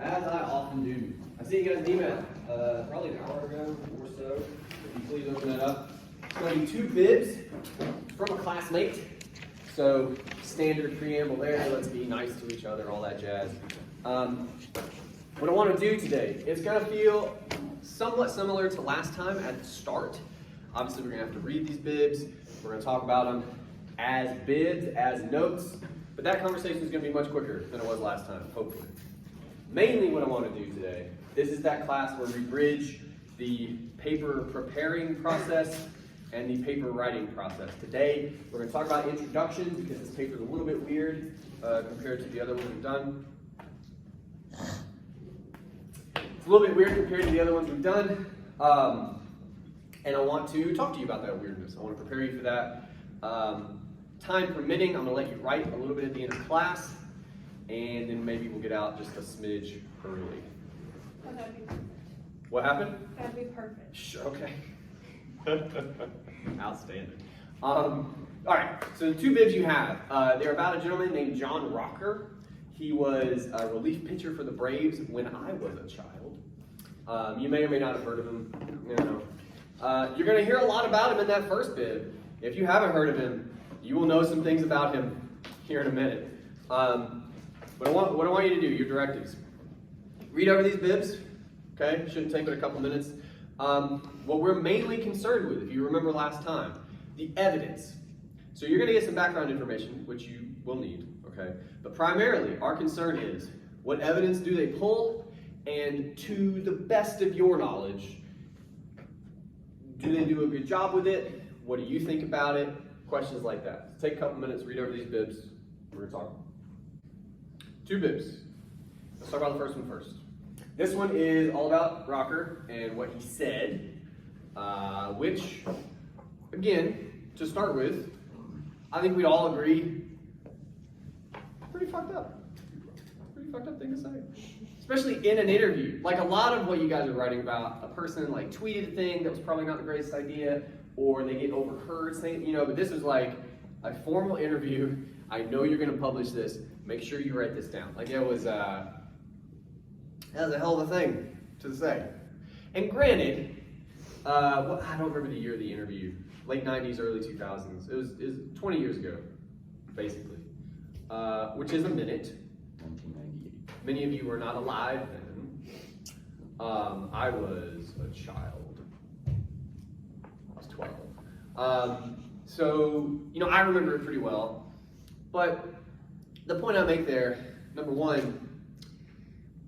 As I often do. I sent you guys an email probably an hour ago or so. If you please open that up. It's going to be 2 bibs from a classmate. So standard preamble there. Let's be nice to each other, all that jazz. What I want to do today, it's going to feel somewhat similar to last time at the start. Obviously, we're going to have to read these bibs. We're going to talk about them as bibs, as notes. But that conversation is going to be much quicker than it was last time, hopefully. Mainly what I want to do today, this is that class where we bridge the paper preparing process and the paper writing process. Today, we're going to talk about introduction because this paper is a little bit weird compared to the other ones we've done. It's a little bit weird compared to the other ones we've done. And I want to talk to you about that weirdness. I want to prepare you for that. Time permitting, I'm going to let you write a little bit at the end of class. And then maybe we'll get out just a smidge early. Oh, that'd be perfect. What happened? That'd be perfect. Sure, okay. Outstanding. All right, so the 2 bibs you have, they're about a gentleman named John Rocker. He was a relief pitcher for the Braves when I was a child. You may or may not have heard of him. You're going to hear a lot about him in that first bib. If you haven't heard of him, you will know some things about him here in a minute. What I want you to do, your directives. Read over these bibs, okay? Shouldn't take but a couple minutes. What we're mainly concerned with, if you remember last time, the evidence. So you're gonna get some background information, which you will need, okay? But primarily, our concern is, what evidence do they pull? And to the best of your knowledge, do they do a good job with it? What do you think about it? Questions like that. So take a couple minutes, read over these bibs. We're gonna talk. 2 bibs. Let's talk about the first one first. This one is all about Rocker and what he said, which, again, to start with, I think we all agree, pretty fucked up. Pretty fucked up thing to say. Especially in an interview. Like a lot of what you guys are writing about, a person like tweeted a thing that was probably not the greatest idea, or they get overheard saying, but this is like a formal interview. I know you're gonna publish this. Make sure you write this down. Like that was a hell of a thing to say. And granted, I don't remember the year of the interview. Late 90s, early 2000s. It was 20 years ago, basically. Which is a minute. 1998. Many of you were not alive then. I was a child. I was 12. So, I remember it pretty well. But the point I make there, number one,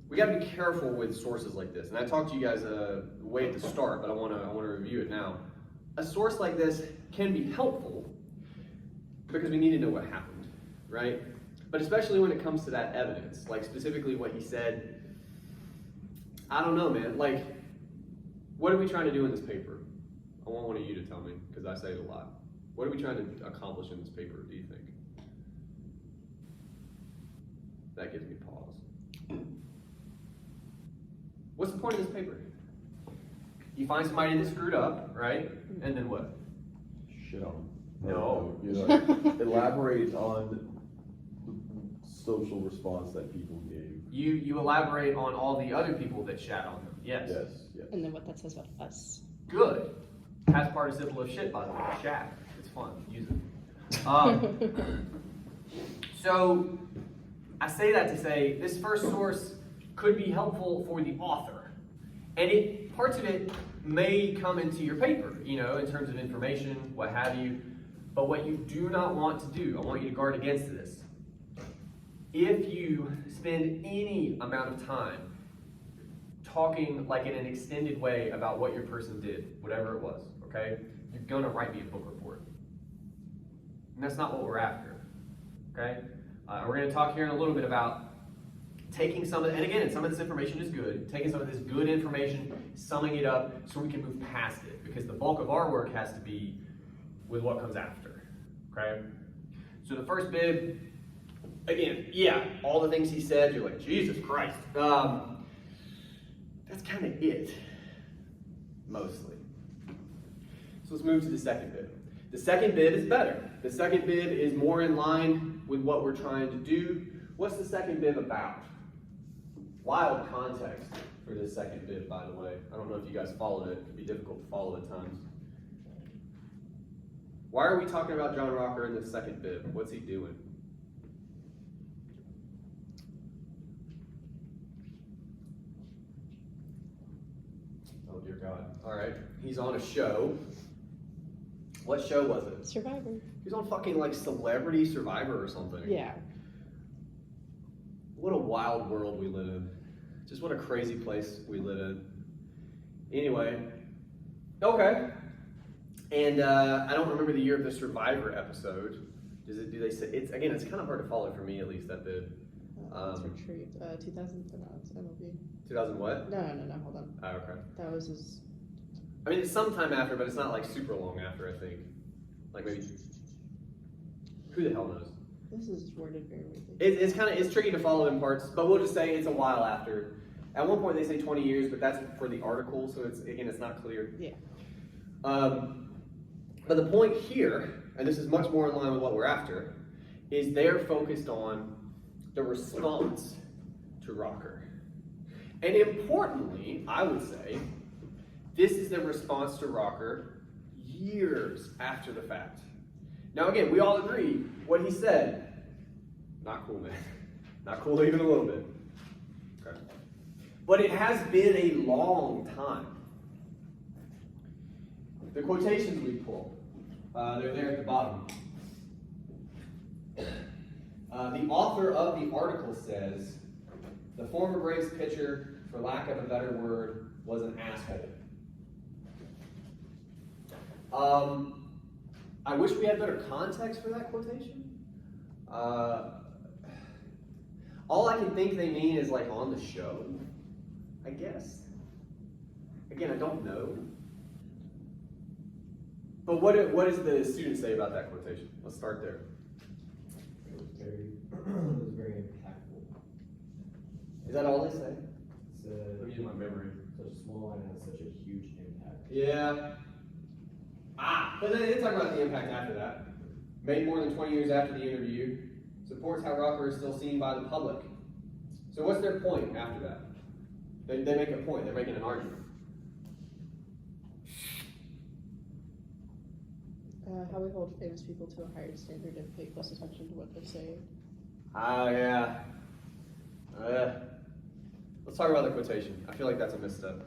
we got to be careful with sources like this. And I talked to you guys way at the start, but I want to review it now. A source like this can be helpful because we need to know what happened, right? But especially when it comes to that evidence, like specifically what he said, I don't know, man. Like, what are we trying to do in this paper? I want one of you to tell me, because I say it a lot. What are we trying to accomplish in this paper, do you think? That gives me pause. What's the point of this paper? You find somebody that screwed up, right? And then what? Shit on them. No. Elaborate on the social response that people gave. You elaborate on all the other people that shat on them. Yes. Yes. And then what that says about us. Good. Past participle of shit, by the way. Shat. It's fun. Use it. So, I say that to say this first source could be helpful for the author. And parts of it may come into your paper, in terms of information, what have you. But what you do not want to do, I want you to guard against this. If you spend any amount of time talking like in an extended way about what your person did, whatever it was, okay, you're gonna write me a book report. And that's not what we're after, okay? We're gonna talk here in a little bit about taking some of, and again, some of this information is good, taking some of this good information, summing it up so we can move past it, because the bulk of our work has to be with what comes after, okay? So the first bib, again, all the things he said, you're like, Jesus Christ. That's kind of it, mostly. So let's move to the second bib. The second bib is better. The second bib is more in line with what we're trying to do. What's the second bib about? Wild context for this second bit, by the way. I don't know if you guys followed it. It could be difficult to follow at times. Why are we talking about John Rocker in this second bit? What's he doing? Oh, dear God. All right. He's on a show. What show was it? Survivor. He was on fucking like Celebrity Survivor or something. Yeah. What a wild world we live in. Just what a crazy place we live in. Anyway, okay. And I don't remember the year of the Survivor episode. Do they say it's again? It's kind of hard to follow for me at least. That bit. It's retrieved. 2000. No, it's MLB. 2000 what? No, hold on. Oh, okay. That was his. I mean, it's sometime after, but it's not like super long after. I think. Like maybe. Who the hell knows? This is worded very weirdly. It's tricky to follow in parts, but we'll just say it's a while after. At one point they say 20 years, but that's for the article, so it's not clear. Yeah. But the point here, and this is much more in line with what we're after, is they're focused on the response to Rocker. And importantly, I would say, this is the response to Rocker years after the fact. Now again, we all agree what he said. Not cool, man. Not cool even a little bit. Okay. But it has been a long time. The quotations we pull, they're there at the bottom. The author of the article says, the former Braves pitcher, for lack of a better word, was an asshole. I wish we had better context for that quotation. All I can think they mean is like on the show, I guess. Again, I don't know. But what does the student say about that quotation? Let's start there. It was very impactful. Is that all they say? It's Let me use my memory. such a small line has such a huge impact. Yeah. But then they talk about the impact after that. Made more than 20 years after the interview. Supports how Rocker is still seen by the public. So what's their point after that? They make a point. They're making an argument. How we hold famous people to a higher standard and pay close attention to what they say. Oh, yeah. Let's talk about the quotation. I feel like that's a misstep.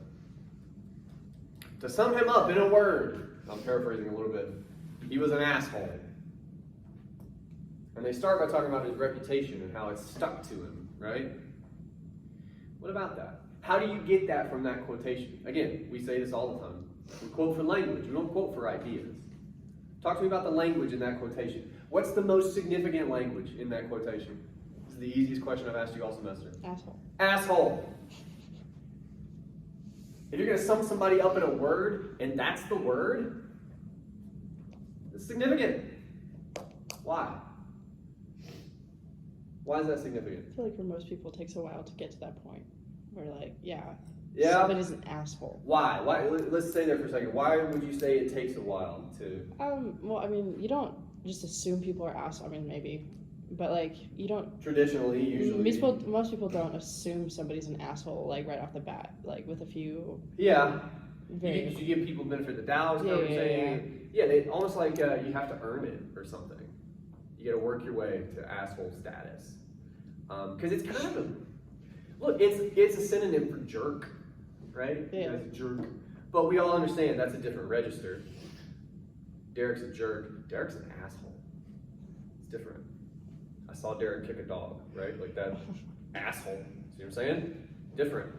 To sum him up in a word, I'm paraphrasing a little bit, he was an asshole. And they start by talking about his reputation and how it's stuck to him, right? What about that? How do you get that from that quotation? Again, we say this all the time. We quote for language, we don't quote for ideas. Talk to me about the language in that quotation. What's the most significant language in that quotation? This is the easiest question I've asked you all semester. Asshole. Asshole. If you're going to sum somebody up in a word, and that's the word, it's significant. Why? Why is that significant? I feel like for most people, it takes a while to get to that point where, like, Yeah. somebody's an asshole. Why? Let's stay there for a second. Why would you say it takes a while to? Well, I mean, you don't just assume people are assholes. I mean, maybe, but like, you don't. Traditionally, usually. Most people don't assume somebody's an asshole like right off the bat. Like with a few. Yeah. Very. You give people benefit of the doubt. Yeah. They almost like you have to earn it or something. You got to work your way to asshole status. Because it's kind of it's a synonym for jerk, right? Yeah. That's a jerk. But we all understand that's a different register. Derek's a jerk. Derek's an asshole. It's different. I saw Derek kick a dog, right? Like that asshole. See what I'm saying? Different.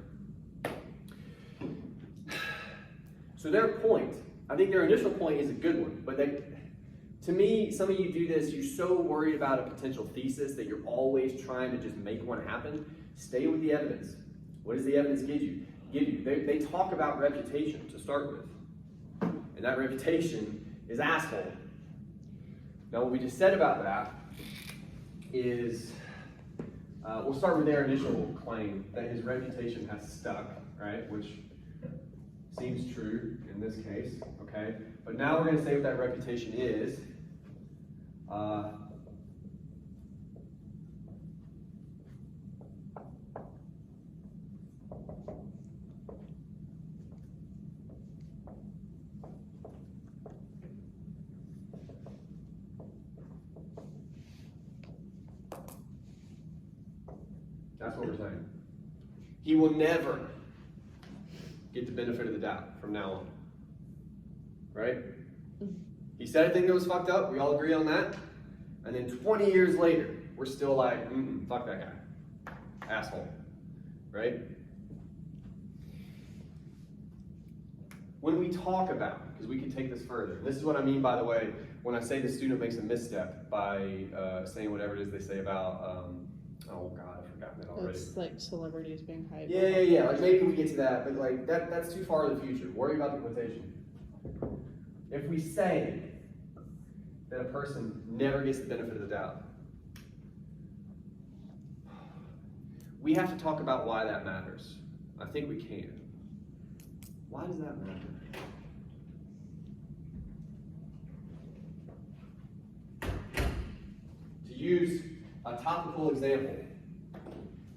So their point, I think their initial point is a good one, but to me, some of you do this, you're so worried about a potential thesis that you're always trying to just make one happen. Stay with the evidence. What does the evidence give you? They talk about reputation to start with. And that reputation is asshole. Now what we just said about that is, we'll start with their initial claim that his reputation has stuck, right? Which seems true in this case, okay? But now we're going to say what that reputation is. That's what we're saying. He will never get the benefit of the doubt from now on. Right? He said a thing that was fucked up. We all agree on that. And then 20 years later, we're still like, fuck that guy. Asshole. Right? When we talk about, because we can take this further, this is what I mean, by the way, when I say the student makes a misstep by saying whatever it is they say about, oh God, I've forgotten it already. It's like celebrities being hyped. Yeah. Like maybe we get to that, but like that's too far in the future. Worry about the quotation. If we say that a person never gets the benefit of the doubt, we have to talk about why that matters. I think we can. Why does that matter? To use a topical example,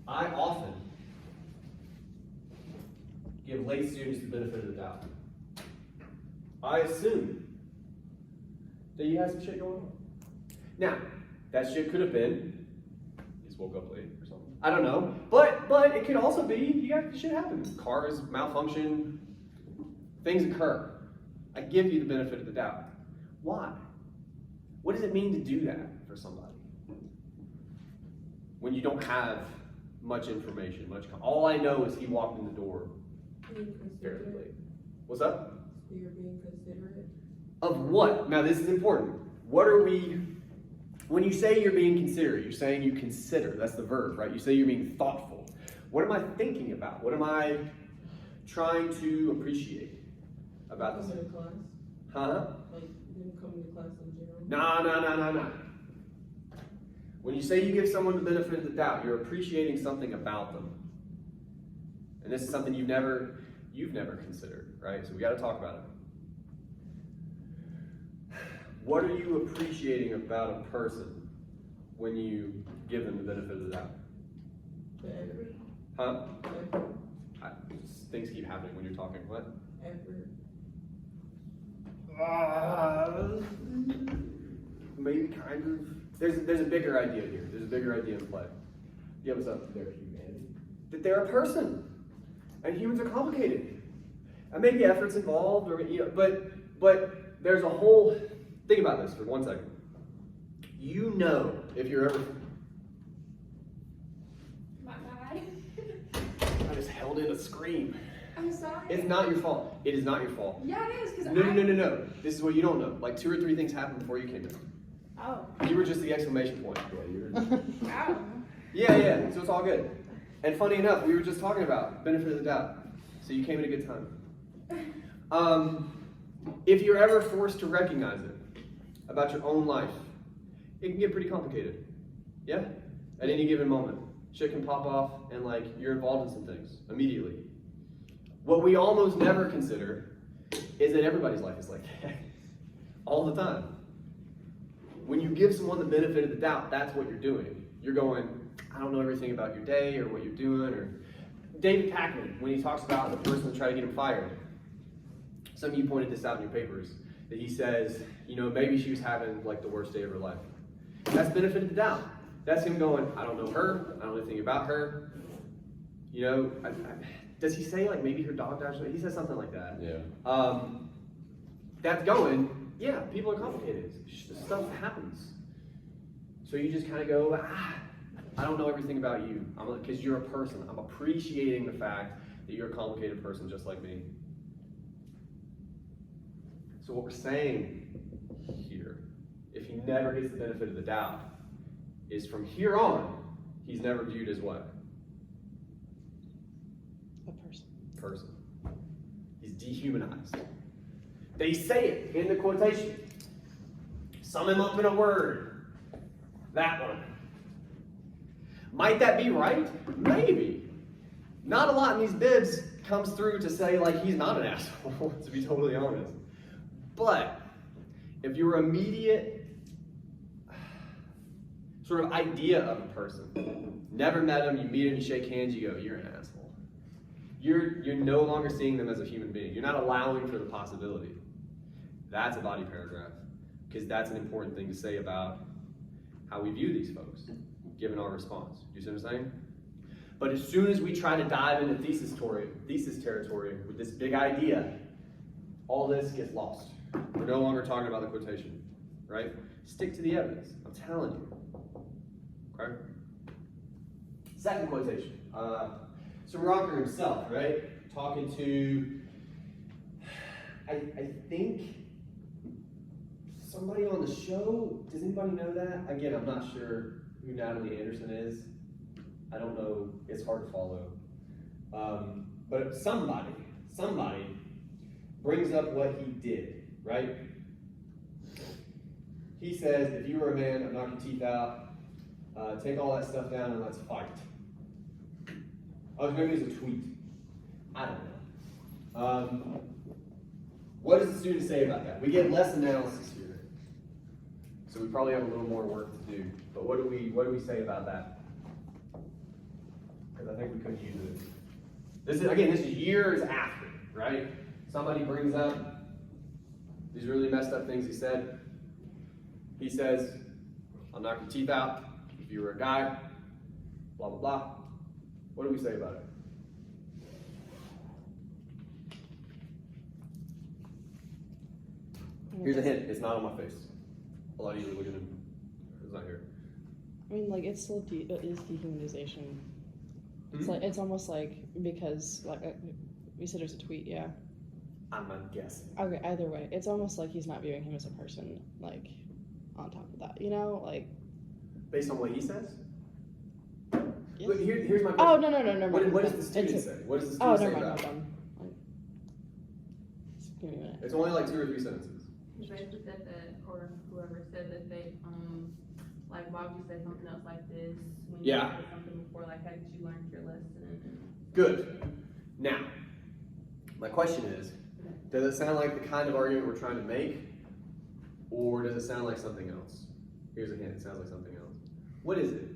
I often give late students the benefit of the doubt. I assume that you had some shit going on. Now, that shit could have been you just woke up late or something. I don't know. But it could also be you got shit happen. Cars malfunction, things occur. I give you the benefit of the doubt. Why? What does it mean to do that for somebody? When you don't have much information, all I know is he walked in the door Being fairly considerate. late. What's up? So you're being considerate. Of what? Now this is important. What are we, when you say you're being considerate, you're saying you consider, that's the verb, right? You say you're being thoughtful. What am I thinking about? What am I trying to appreciate about this? Coming to class, Huh? like them coming to class in general. No. When you say you give someone the benefit of the doubt, you're appreciating something about them. And this is something you've never considered, right? So we got to talk about it. What are you appreciating about a person when you give them the benefit of the doubt? The effort. Huh? Effort. Things keep happening when you're talking. What? Effort. Maybe kind of. There's a bigger idea here. There's a bigger idea in play. Yeah, what's up? Their humanity. That they're a person, and humans are complicated, and maybe effort's involved, or but there's a whole. Think about this for 1 second. You know, if you're ever. My bad. I just held in a scream. I'm sorry. It's not your fault. It is not your fault. Yeah, it is, because No. This is what you don't know. Like 2 or 3 things happened before you came in. Oh. You were just the exclamation point. Yeah, you're. Ow. Yeah, so it's all good. And funny enough, we were just talking about benefit of the doubt. So you came at a good time. If you're ever forced to recognize it about your own life, it can get pretty complicated. Yeah? At any given moment. Shit can pop off and like you're involved in some things immediately. What we almost never consider is that everybody's life is like that. All the time. When you give someone the benefit of the doubt, that's what you're doing. You're going, I don't know everything about your day or what you're doing. Or David Packman, when he talks about the person that tried to get him fired, some of you pointed this out in your papers, that he says, maybe she was having like the worst day of her life. That's benefit of the doubt. That's him going, I don't know her, I don't know anything about her. Does he say like maybe her dog died? He says something like that. Yeah. That's going, yeah, people are complicated. Stuff happens. So you just kind of go, I don't know everything about you. Because you're a person. I'm appreciating the fact that you're a complicated person just like me. So what we're saying here, if he never gets the benefit of the doubt, is from here on, he's never viewed as what? A person. Person. He's dehumanized. They say it in the quotation. Sum him up in a word. That one. Might that be right? Maybe. Not a lot in these bibs comes through to say like he's not an asshole, to be totally honest. But if your immediate sort of idea of a person, never met him, you meet him, you shake hands, you go, you're an asshole. You're no longer seeing them as a human being. You're not allowing for the possibility. That's a body paragraph, because that's an important thing to say about how we view these folks, given our response. You see what I'm saying? But as soon as we try to dive into thesis territory with this big idea, all this gets lost. We're no longer talking about the quotation, right? Stick to the evidence. I'm telling you. Okay? Second quotation. So Rocker himself, right? Talking to, I think, somebody on the show. Does anybody know that? Again, I'm not sure who Natalie Anderson is. I don't know. It's hard to follow. But somebody brings up what he did, right? He says, if you were a man, I'd knock your teeth out, take all that stuff down and let's fight. Oh, maybe it's a tweet. I don't know. What does the student say about that? We get less analysis here. So we probably have a little more work to do. But what do we say about that? Because I think we could use it. This is years after, right? Somebody brings up these really messed up things he said. He says, I'll knock your teeth out if you were a guy, blah, blah, blah. What do we say about it? Here's a hint. It's not on my face. A lot of you are looking at it. It's not here. I mean, like, it's still it is dehumanization. It's like, it's almost like, because, like, you said there's a tweet, yeah. I'm not guessing. Okay, either way, it's almost like he's not viewing him as a person, like, on top of that, you know? Like, Based on what he says? yes. But here's my question. Oh, no. What does the student say? What does the Oh, student say never mind, about hold it? on. Give me a minute. It's only like 2 or 3 sentences. He basically said that, or whoever said that they, like, why would you say something else like this when you Yeah. said something before? Like, hadn't you learned your lesson? Good. Now, my question is, does it sound like the kind of argument we're trying to make, or does it sound like something else? Here's a hint, it sounds like something else. What is it?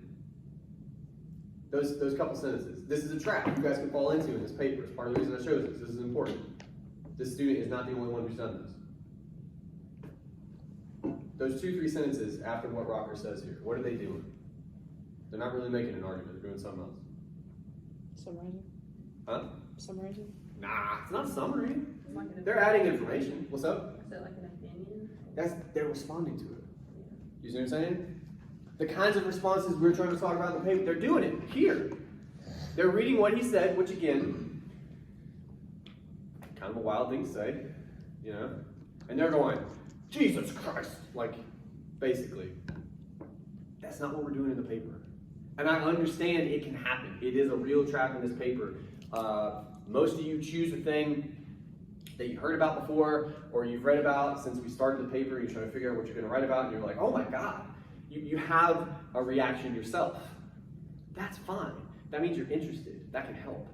Those couple sentences. This is a trap you guys can fall into in this paper. It's part of the reason I chose this. This is important. This student is not the only one who's done this. Those 2-3 sentences after what Rocker says here, what are they doing? They're not really making an argument, they're doing something else. Summarizing? Huh? Summarizing? Nah, it's not a summary. It's like an They're adding information. What's up? Is that like an opinion? They're responding to it. You see what I'm saying? The kinds of responses we're trying to talk about in the paper, they're doing it here. They're reading what he said, which again, kind of a wild thing to say, you know? And they're going, Jesus Christ, like, basically. That's not what we're doing in the paper. And I understand it can happen. It is a real trap in this paper. Most of you choose a thing that you heard about before, or you've read about since we started the paper, you're trying to figure out what you're going to write about, and you're like, oh my God, you have a reaction yourself. That's fine. That means you're interested. That can help.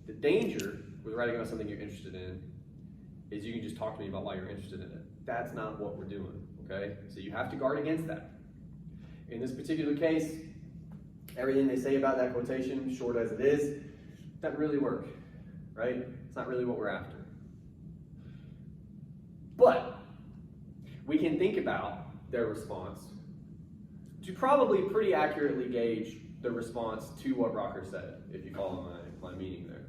The danger with writing about something you're interested in is you can just talk to me about why you're interested in it. That's not what we're doing, okay? So you have to guard against that. In this particular case, everything they say about that quotation, short as it is, doesn't really work, right? It's not really what we're after. But we can think about their response to probably pretty accurately gauge the response to what Rocker said, if you follow my meaning there.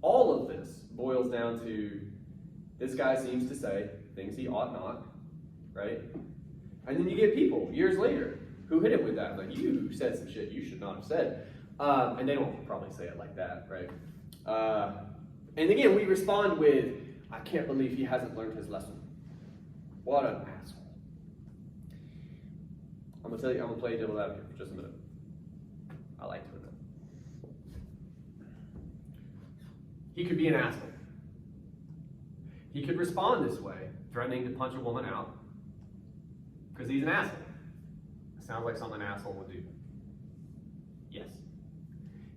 All of this boils down to this guy seems to say things he ought not, right? And then you get people years later who hit him with that, like, you said some shit you should not have said. And they don't probably say it like that, right? And again, we respond with, I can't believe he hasn't learned his lesson. What an asshole. I'm gonna play devil's advocate for just a minute. I like doing that. He could be an asshole. He could respond this way, threatening to punch a woman out, because he's an asshole. It sounds like something an asshole would do. Yes.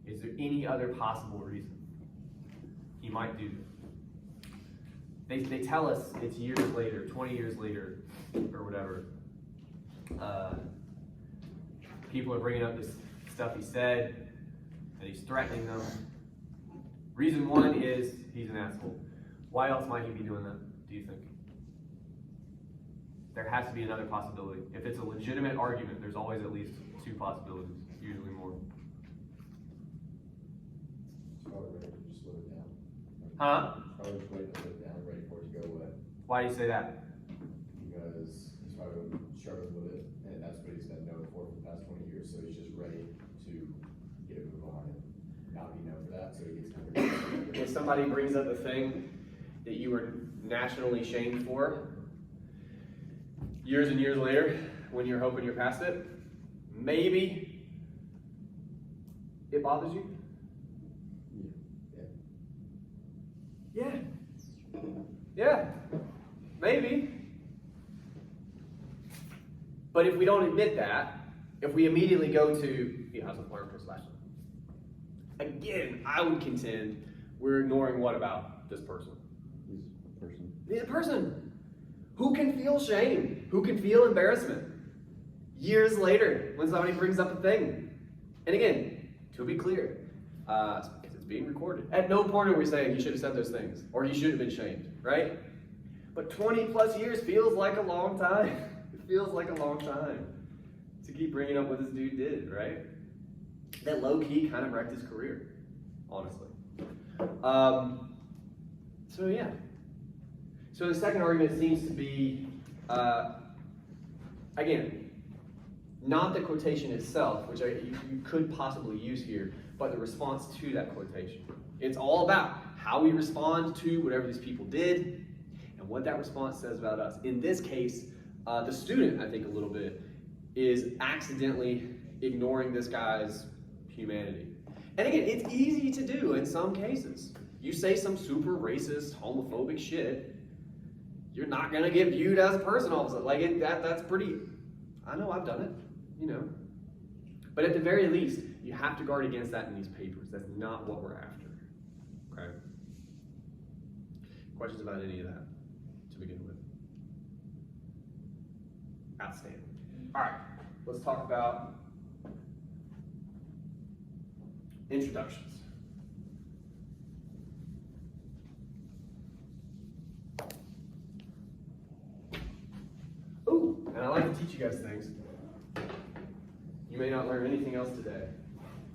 Is there any other possible reason he might do this? They tell us it's years later, 20 years later, or whatever. People are bringing up this stuff he said, and he's threatening them. Reason one is he's an asshole. Why else might he be doing that, do you think? There has to be another possibility. If it's a legitimate argument, there's always at least 2 possibilities, usually more. Huh? Probably just waiting to put it down, ready for it to go away. Why do you say that? Because he's probably struggling with it, and that's what he's been known for the past 20 years, so he's just ready to get a move on and not be known for that, so he gets kind of. If somebody brings up a thing that you were nationally shamed for, years and years later, when you're hoping you're past it, maybe it bothers you. Yeah. Yeah. Maybe. But if we don't admit that, if we immediately go to, how's the farm for last one? Again, I would contend we're ignoring what about this person? He's a person. The person who can feel shame, who can feel embarrassment years later when somebody brings up a thing. And again, to be clear, because it's being recorded. At no point are we saying you should have said those things or you should have been shamed, right? But 20 plus years feels like a long time. It feels like a long time to keep bringing up what this dude did, right? That low key kind of wrecked his career, honestly. So yeah. So the second argument seems to be, again, not the quotation itself, which you could possibly use here, but the response to that quotation. It's all about how we respond to whatever these people did and what that response says about us. In this case, the student, I think a little bit, is accidentally ignoring this guy's humanity. And again, it's easy to do in some cases. You say some super racist, homophobic shit, you're not gonna get viewed as a person all of a sudden. Like that's pretty, I know I've done it, you know. But at the very least, you have to guard against that in these papers. That's not what we're after, okay? Questions about any of that to begin with? Outstanding. All right, let's talk about introductions. Ooh, and I like to teach you guys things. You may not learn anything else today.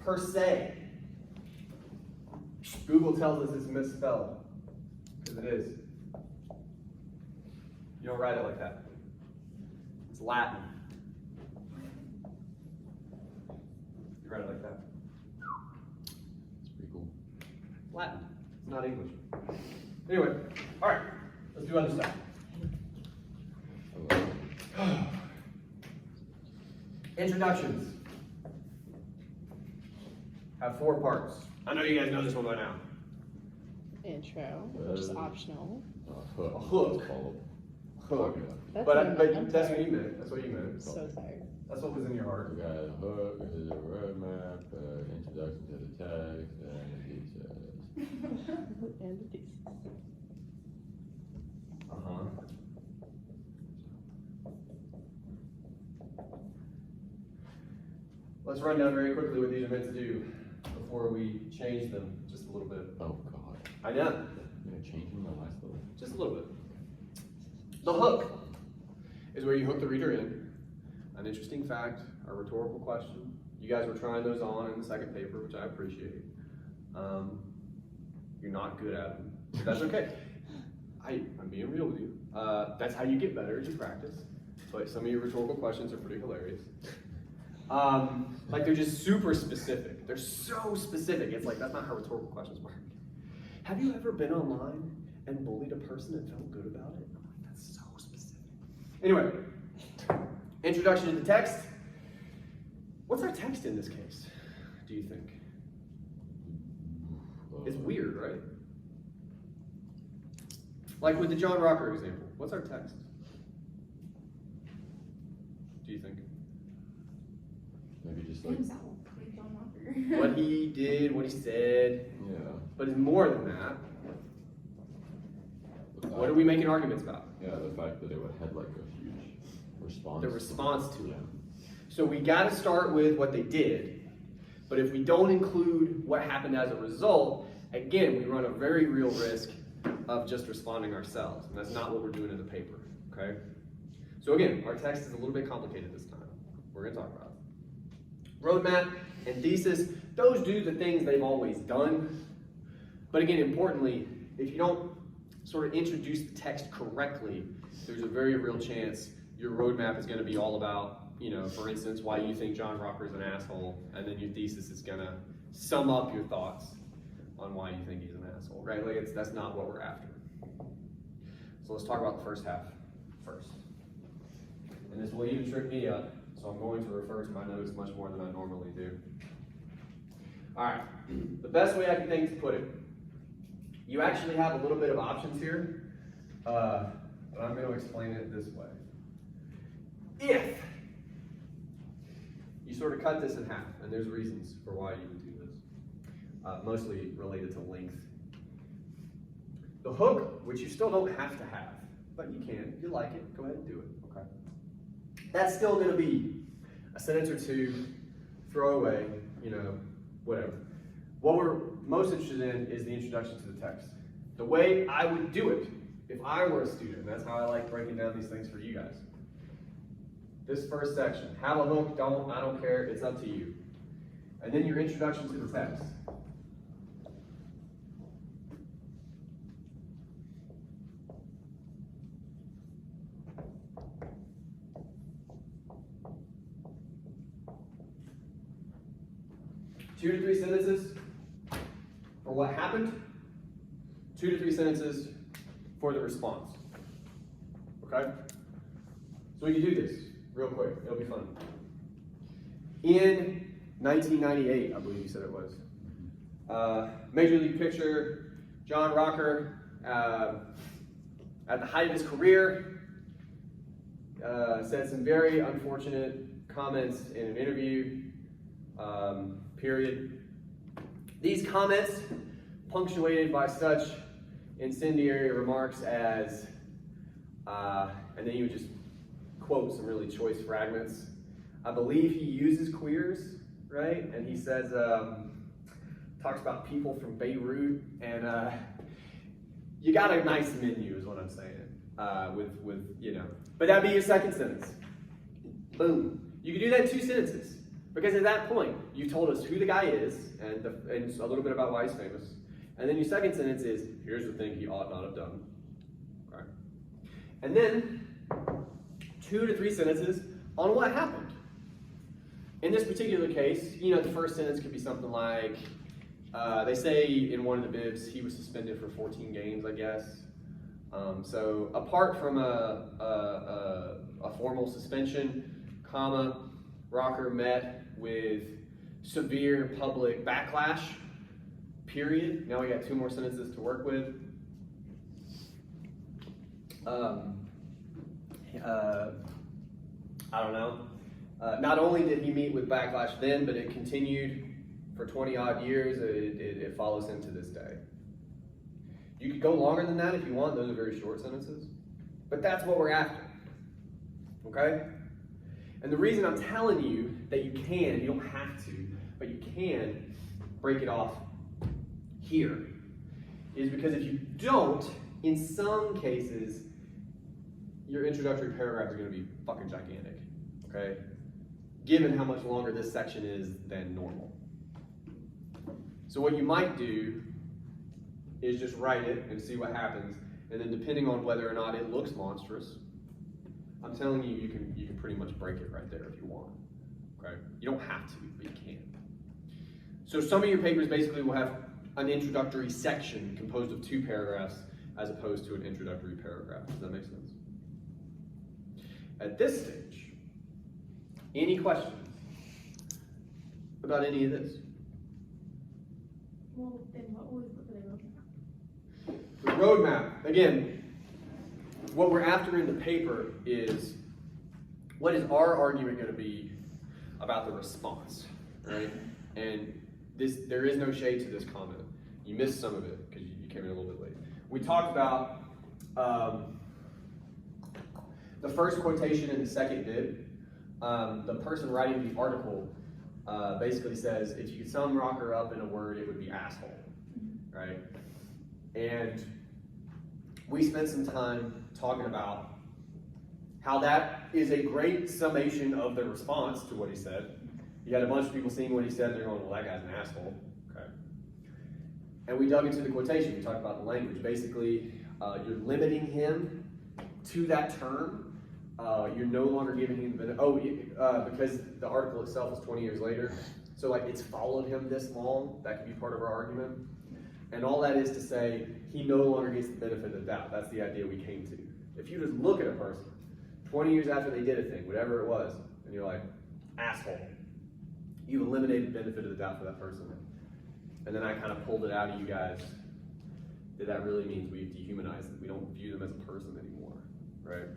Per se. Google tells us it's misspelled. Because it is. You don't write it like that. It's Latin. You write it like that. It's pretty cool. Latin. It's not English. Anyway, all right. Let's do other stuff. Introductions have 4 parts. I know you guys know this one by now. Intro, which is optional. Hook. A hook. It's called. Hook. That's But I'm that's tired. what you meant. That's what you meant. So tired. That's what was in your heart. We got a hook, this is a roadmap, introduction to the text, and details. And the thesis. Uh-huh. Let's run down very quickly what these are meant to do before we change them just a little bit. Oh God. I know, You're gonna change them in the last little. just a little bit. The hook is where you hook the reader in. An interesting fact, a rhetorical question. You guys were trying those on in the second paper, which I appreciate. You're not good at them. That's okay. I'm being real with you. That's how you get better as you practice. But some of your rhetorical questions are pretty hilarious. Like they're just super specific. They're so specific. It's like, that's not how rhetorical questions work. Have you ever been online and bullied a person and felt good about it? I'm like, that's so specific. Anyway, introduction to the text. What's our text in this case, do you think? It's weird, right? Like with the John Rocker example, what's our text? Do you think? Maybe just like. Things out like John Walker. What he did, what he said, Yeah. but it's more than that. What are we making arguments about? Yeah, the fact that it had like a huge response. The response to it. Yeah. So we got to start with what they did, but if we don't include what happened as a result, again, we run a very real risk of just responding ourselves, and that's not what we're doing in the paper, okay? So again, our text is a little bit complicated this time. We're going to talk about it. Roadmap and thesis, those do the things they've always done, but again, importantly, if you don't sort of introduce the text correctly, there's a very real chance your roadmap is going to be all about, you know, for instance, why you think John Rocker is an asshole, and then your thesis is going to sum up your thoughts on why you think he's an asshole, right? Like that's not what we're after. So let's talk about the first half first. And this will even trip me up, so I'm going to refer to my notes much more than I normally do. All right, the best way I can think to put it, you actually have a little bit of options here, but I'm going to explain it this way. If you sort of cut this in half, and there's reasons for why you would do this, mostly related to length. The hook, which you still don't have to have, but you can, if you like it, go ahead and do it, okay? That's still going to be a sentence or two, throwaway, you know, whatever. What we're most interested in is the introduction to the text. The way I would do it if I were a student, that's how I like breaking down these things for you guys. This first section, have a hook, don't, I don't care, it's up to you. And then your introduction to the text. Two to three sentences for what happened, 2 to 3 sentences for the response. Okay? So we can do this real quick, it'll be fun. In 1998, I believe you said it was, Major League pitcher John Rocker, at the height of his career, said some very unfortunate comments in an interview, period. These comments, punctuated by such incendiary remarks as, and then you would just quote some really choice fragments. I believe he uses queers, right? And he says, talks about people from Beirut, and you got a nice menu is what I'm saying, with you know. But that'd be your second sentence. Boom. You can do that in 2 sentences. Because at that point, you've told us who the guy is, and a little bit about why he's famous. And then your second sentence is, here's the thing he ought not have done. Okay. And then 2 to 3 sentences on what happened. In this particular case, you know, the first sentence could be something like, they say in one of the bibs, he was suspended for 14 games, I guess. So apart from a formal suspension, comma, Rocker met with severe public backlash, period. Now we got 2 more sentences to work with. I don't know. Not only did he meet with backlash then, but it continued for 20 odd years. It follows him to this day. You could go longer than that if you want. Those are very short sentences. But that's what we're after. Okay? And the reason I'm telling you that you don't have to, but you can break it off here, is because if you don't, in some cases, your introductory paragraph is going to be fucking gigantic, okay? Given how much longer this section is than normal. So what you might do is just write it and see what happens, and then depending on whether or not it looks monstrous, I'm telling you, you can pretty much break it right there if you want, okay? You don't have to, but you can. So some of your papers basically will have an introductory section composed of 2 paragraphs as opposed to an introductory paragraph. Does that make sense? At this stage, any questions about any of this? Well, then what was the The roadmap, again, what we're after in the paper is, what is our argument going to be about the response, right? And there is no shade to this comment. You missed some of it because you came in a little bit late. We talked about the first quotation in the second bib. The person writing the article basically says, if you could sum Rocker up in a word, it would be asshole, right? And we spent some time talking about how that is a great summation of the response to what he said. You had a bunch of people seeing what he said, and they're going, well, that guy's an asshole. Okay. And we dug into the quotation, we talked about the language. Basically, you're limiting him to that term. You're no longer giving him the because the article itself is 20 years later. So like it's followed him this long, that could be part of our argument. And all that is to say, he no longer gets the benefit of the doubt. That's the idea we came to. If you just look at a person, 20 years after they did a thing, whatever it was, and you're like, asshole, you eliminated the benefit of the doubt for that person. And then I kind of pulled it out of you guys. That really means we've dehumanized them. We don't view them as a person anymore, right?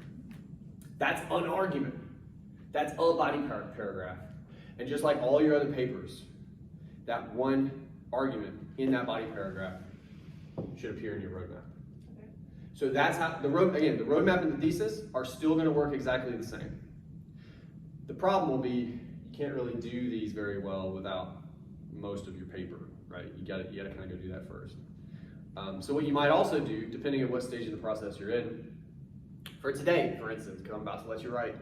That's an argument. That's a body paragraph. And just like all your other papers, that one argument in that body paragraph should appear in your roadmap. So that's how the roadmap and the thesis are still going to work exactly the same. The problem will be you can't really do these very well without most of your paper, right? You gotta kind of go do that first. So what you might also do, depending on what stage of the process you're in, for today, for instance, because I'm about to let you write.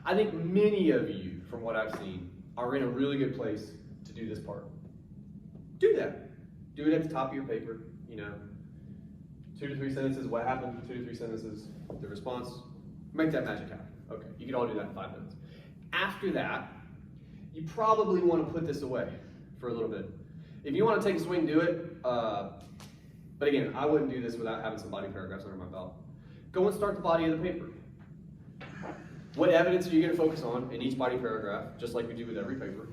I think many of you, from what I've seen, are in a really good place to do this part. Do that. Do it at the top of your paper, 2 to 3 sentences, what happened, 2 to 3 sentences, the response, make that magic happen. Okay, you can all do that in 5 minutes. After that, you probably want to put this away for a little bit. If you want to take a swing, do it. But again, I wouldn't do this without having some body paragraphs under my belt. Go and start the body of the paper. What evidence are you going to focus on in each body paragraph, just like we do with every paper?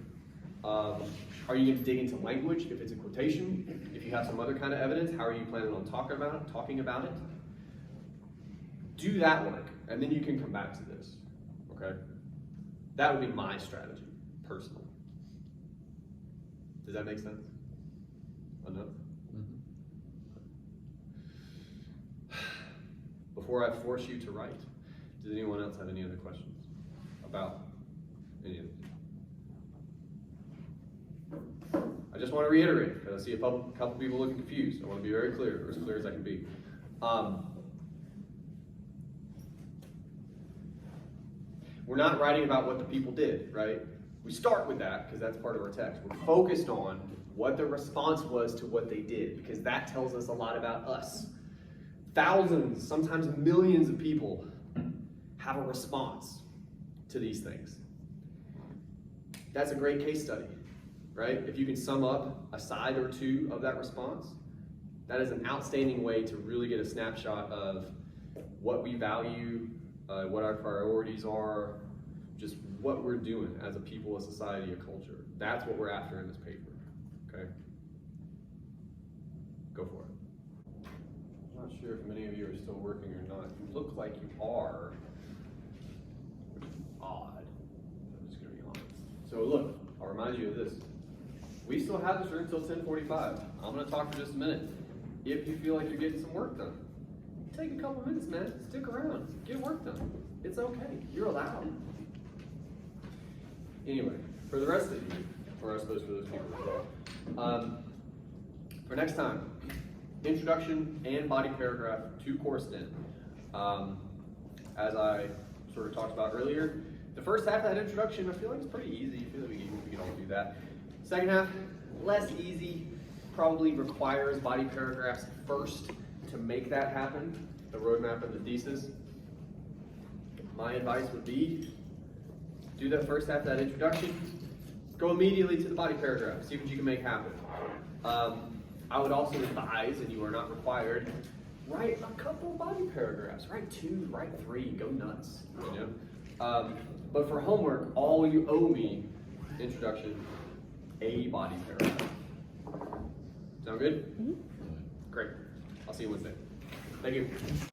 Are you going to dig into language if it's a quotation? If you have some other kind of evidence, how are you planning on talking about it? Do that work, and then you can come back to this, okay? That would be my strategy, personally. Does that make sense? Enough? Before I force you to write, does anyone else have any other questions about any of this? I just want to reiterate, because I see a couple people looking confused. I want to be very clear, or as clear as I can be. We're not writing about what the people did, right? We start with that, because that's part of our text. We're focused on what the response was to what they did, because that tells us a lot about us. Thousands, sometimes millions of people have a response to these things. That's a great case study, right? If you can sum up a side or two of that response, that is an outstanding way to really get a snapshot of what we value, what our priorities are, just what we're doing as a people, a society, a culture. That's what we're after in this paper, okay? Go for it. I'm not sure if many of you are still working or not. You look like you are, which is odd. I'm just gonna be honest. So look, I'll remind you of this. We still have this room until 10:45. I'm gonna talk for just a minute. If you feel like you're getting some work done, take a couple minutes, man. Stick around. Get work done. It's okay. You're allowed. Anyway, for the rest of you, or I suppose for those people as well, for next time, introduction and body paragraph to course 10. As I sort of talked about earlier, the first half of that introduction, I feel like it's pretty easy. I feel like we can all do that. Second half, less easy, probably requires body paragraphs first to make that happen, the roadmap and the thesis. My advice would be, do that first half of that introduction, go immediately to the body paragraph, see what you can make happen. I would also advise, and you are not required, write a couple body paragraphs, write 2, write 3, go nuts, But for homework, all you owe me, introduction, a body paragraph. Sound good? Mm-hmm. Great. I'll see you Wednesday. Thank you.